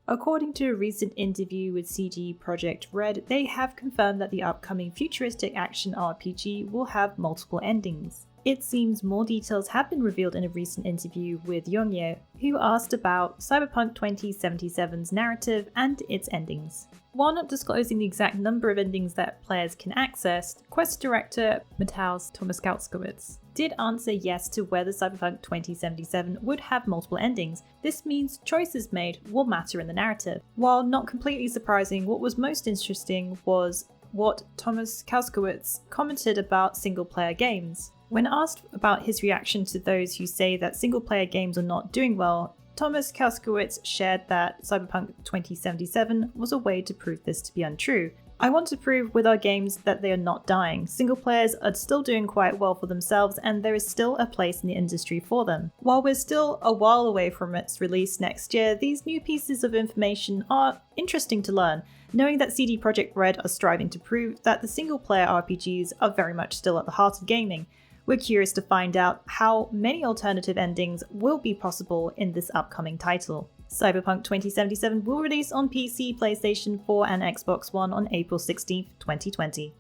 According to a recent interview with CD Projekt Red, they have confirmed that the upcoming futuristic action RPG will have multiple endings. It seems more details have been revealed in a recent interview with Yongye, who asked about Cyberpunk 2077's narrative and its endings. While not disclosing the exact number of endings that players can access, Quest director Mateusz Tomaszkiewicz did answer yes to whether Cyberpunk 2077 would have multiple endings. This means choices made will matter in the narrative. While not completely surprising, what was most interesting was what Tomaszkiewicz commented about single-player games. When asked about his reaction to those who say that single-player games are not doing well, Tomaszkiewicz shared that Cyberpunk 2077 was a way to prove this to be untrue. I want to prove with our games that they are not dying. Single players are still doing quite well for themselves, and there is still a place in the industry for them. While we're still a while away from its release next year, these new pieces of information are interesting to learn, knowing that CD Projekt Red are striving to prove that the single player RPGs are very much still at the heart of gaming. We're curious to find out how many alternative endings will be possible in this upcoming title. Cyberpunk 2077 will release on PC, PlayStation 4 and Xbox One on April 16, 2020.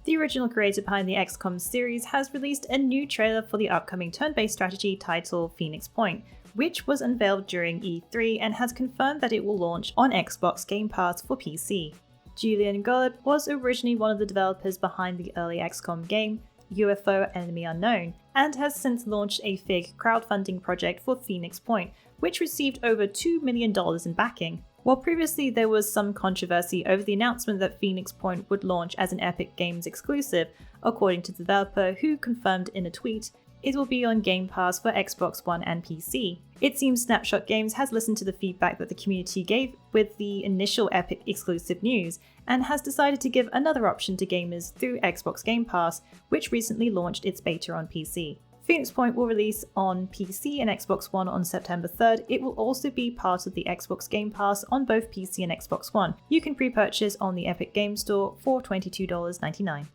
The original creator behind the XCOM series has released a new trailer for the upcoming turn-based strategy title Phoenix Point, which was unveiled during E3 and has confirmed that it will launch on Xbox Game Pass for PC. Julian Golub was originally one of the developers behind the early XCOM game, UFO Enemy Unknown, and has since launched a FIG crowdfunding project for Phoenix Point, which received over $2 million in backing. While previously there was some controversy over the announcement that Phoenix Point would launch as an Epic Games exclusive, according to the developer who confirmed in a tweet, it will be on Game Pass for Xbox One and PC. It seems Snapshot Games has listened to the feedback that the community gave with the initial Epic exclusive news, and has decided to give another option to gamers through Xbox Game Pass, which recently launched its beta on PC. Phoenix Point will release on PC and Xbox One on September 3rd. It will also be part of the Xbox Game Pass on both PC and Xbox One. You can pre-purchase on the Epic Game Store for $22.99.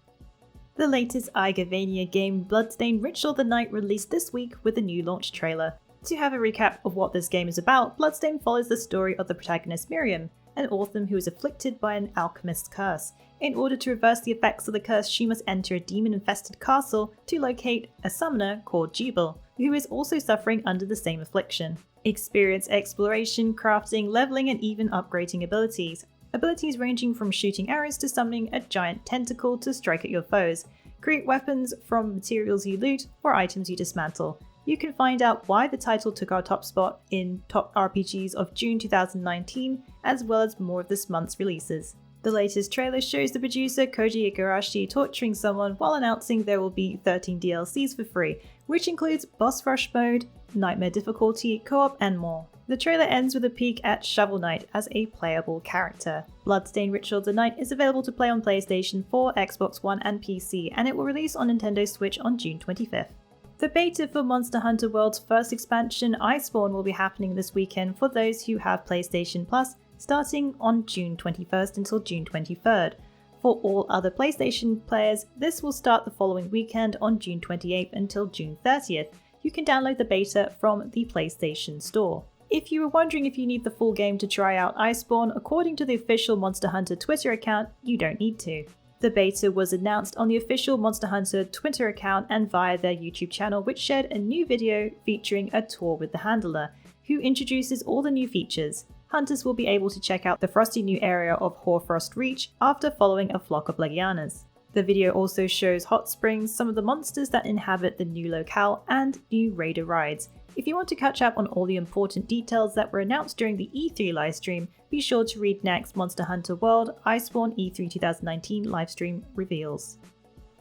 The latest Igavania game, Bloodstained Ritual of the Night, released this week with a new launch trailer. To have a recap of what this game is about, Bloodstained follows the story of the protagonist Miriam, an orphan who is afflicted by an alchemist's curse. In order to reverse the effects of the curse, she must enter a demon-infested castle to locate a summoner called Jubal, who is also suffering under the same affliction. Experience exploration, crafting, leveling, and even upgrading abilities. Abilities ranging from shooting arrows to summoning a giant tentacle to strike at your foes. Create weapons from materials you loot or items you dismantle. You can find out why the title took our top spot in Top RPGs of June 2019, as well as more of this month's releases. The latest trailer shows the producer Koji Igarashi torturing someone while announcing there will be 13 DLCs for free, which includes boss rush mode, nightmare difficulty, co-op, and more. The trailer ends with a peek at Shovel Knight as a playable character. Bloodstained Ritual of the Night is available to play on PlayStation 4, Xbox One, and PC, and it will release on Nintendo Switch on June 25th. The beta for Monster Hunter World's first expansion, Iceborne, will be happening this weekend for those who have PlayStation Plus, starting on June 21st until June 23rd. For all other PlayStation players, this will start the following weekend on June 28th until June 30th. You can download the beta from the PlayStation Store. If you were wondering if you need the full game to try out Iceborne, according to the official Monster Hunter Twitter account, you don't need to. The beta was announced on the official Monster Hunter Twitter account and via their YouTube channel, which shared a new video featuring a tour with the handler, who introduces all the new features. Hunters will be able to check out the frosty new area of Hoarfrost Reach after following a flock of Legianas. The video also shows hot springs, some of the monsters that inhabit the new locale, and new raider rides. If you want to catch up on all the important details that were announced during the E3 livestream, be sure to read next Monster Hunter World Iceborne E3 2019 livestream reveals.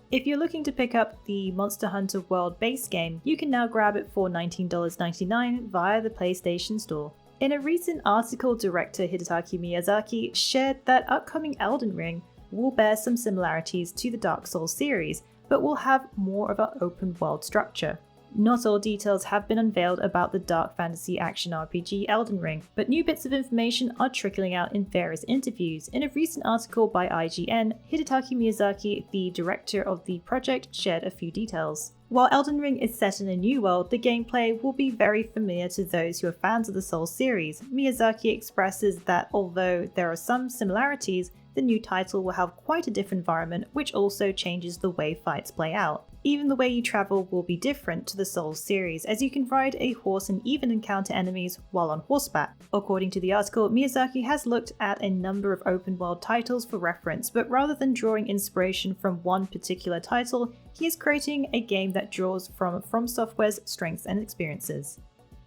If you're looking to pick up the Monster Hunter World base game, you can now grab it for $19.99 via the PlayStation Store. In a recent article, director Hidetaki Miyazaki shared that upcoming Elden Ring will bear some similarities to the Dark Souls series, but will have more of an open world structure. Not all details have been unveiled about the dark fantasy action RPG Elden Ring, but new bits of information are trickling out in various interviews. In a recent article by IGN, Hidetaki Miyazaki, the director of the project, shared a few details. While Elden Ring is set in a new world, the gameplay will be very familiar to those who are fans of the Souls series. Miyazaki expresses that although there are some similarities, the new title will have quite a different environment, which also changes the way fights play out. Even the way you travel will be different to the Souls series, as you can ride a horse and even encounter enemies while on horseback. According to the article, Miyazaki has looked at a number of open world titles for reference, but rather than drawing inspiration from one particular title, he is creating a game that draws from Software's strengths and experiences.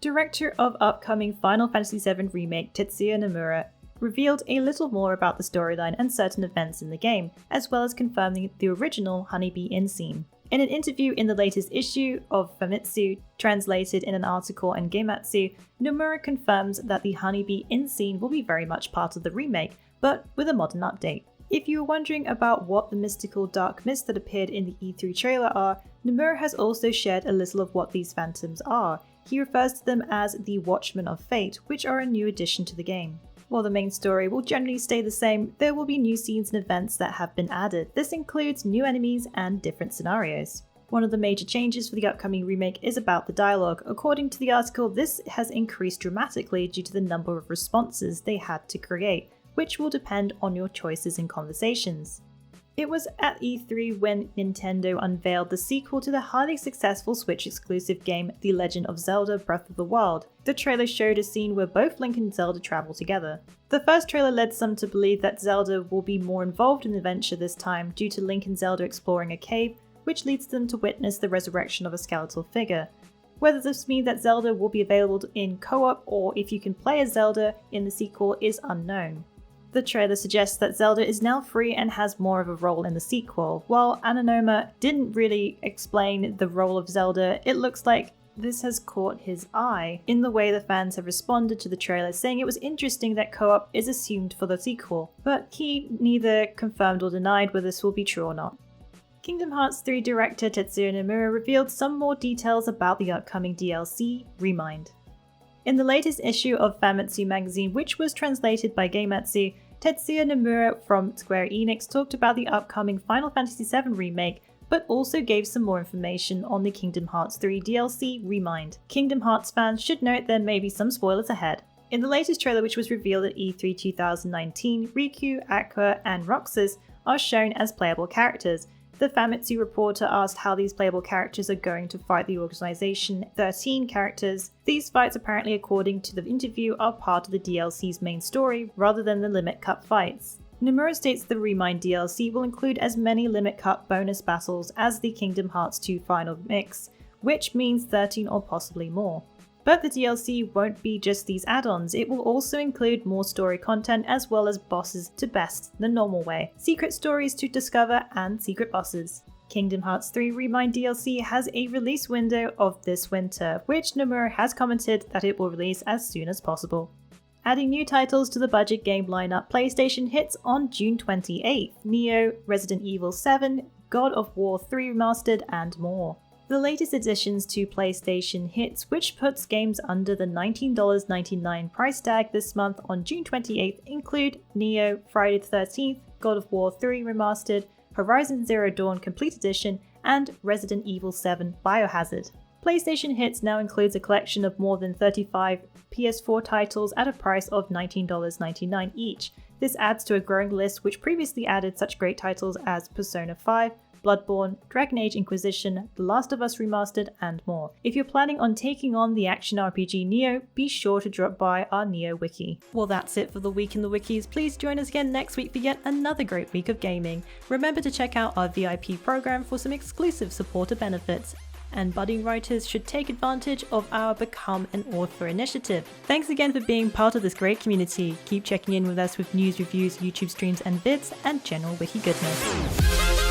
Director of upcoming Final Fantasy VII Remake Tetsuya Nomura revealed a little more about the storyline and certain events in the game, as well as confirming the original Honeybee Inn scene. In an interview in the latest issue of Famitsu, translated in an article on Gematsu, Nomura confirms that the Honeybee Inn scene will be very much part of the remake, but with a modern update. If you were wondering about what the mystical dark mists that appeared in the E3 trailer are, Nomura has also shared a little of what these phantoms are. He refers to them as the Watchmen of Fate, which are a new addition to the game. While the main story will generally stay the same, there will be new scenes and events that have been added. This includes new enemies and different scenarios. One of the major changes for the upcoming remake is about the dialogue. According to the article, this has increased dramatically due to the number of responses they had to create, which will depend on your choices in conversations. It was at E3 when Nintendo unveiled the sequel to the highly successful Switch exclusive game The Legend of Zelda Breath of the Wild. The trailer showed a scene where both Link and Zelda travel together. The first trailer led some to believe that Zelda will be more involved in the adventure this time due to Link and Zelda exploring a cave, which leads them to witness the resurrection of a skeletal figure. Whether this means that Zelda will be available in co-op or if you can play as Zelda in the sequel is unknown. The trailer suggests that Zelda is now free and has more of a role in the sequel. While Anonoma didn't really explain the role of Zelda, it looks like this has caught his eye in the way the fans have responded to the trailer, saying it was interesting that co-op is assumed for the sequel, but he neither confirmed or denied whether this will be true or not. Kingdom Hearts 3 director Tetsuya Nomura revealed some more details about the upcoming DLC, Remind. In the latest issue of Famitsu magazine, which was translated by Gematsu, Tetsuya Nomura from Square Enix talked about the upcoming Final Fantasy VII Remake, but also gave some more information on the Kingdom Hearts 3 DLC, Remind. Kingdom Hearts fans should note there may be some spoilers ahead. In the latest trailer, which was revealed at E3 2019, Riku, Aqua, and Roxas are shown as playable characters. The Famitsu reporter asked how these playable characters are going to fight the organization 13 characters. These fights, apparently according to the interview, are part of the DLC's main story rather than the Limit Cup fights. Nomura states the Remind DLC will include as many Limit Cup bonus battles as the Kingdom Hearts 2 final mix, which means 13 or possibly more. But the DLC won't be just these add-ons, it will also include more story content as well as bosses to best the normal way, secret stories to discover, and secret bosses. Kingdom Hearts 3 Remind DLC has a release window of this winter, which Nomura has commented that it will release as soon as possible. Adding new titles to the budget game lineup, PlayStation hits on June 28th, Nioh, Resident Evil 7, God of War 3 Remastered, and more. The latest additions to PlayStation hits, which puts games under the $19.99 price tag this month on June 28th, include Nioh, Friday the 13th, God of War 3 Remastered, Horizon Zero Dawn Complete Edition, and Resident Evil 7 Biohazard. PlayStation Hits now includes a collection of more than 35 PS4 titles at a price of $19.99 each. This adds to a growing list which previously added such great titles as Persona 5, Bloodborne, Dragon Age Inquisition, The Last of Us Remastered, and more. If you're planning on taking on the action RPG Nioh, be sure to drop by our Nioh wiki. Well, that's it for the Week in the Wikis. Please join us again next week for yet another great week of gaming. Remember to check out our VIP program for some exclusive supporter benefits. And budding writers should take advantage of our Become an Author initiative. Thanks again for being part of this great community. Keep checking in with us with news, reviews, YouTube streams and vids, and general wiki goodness.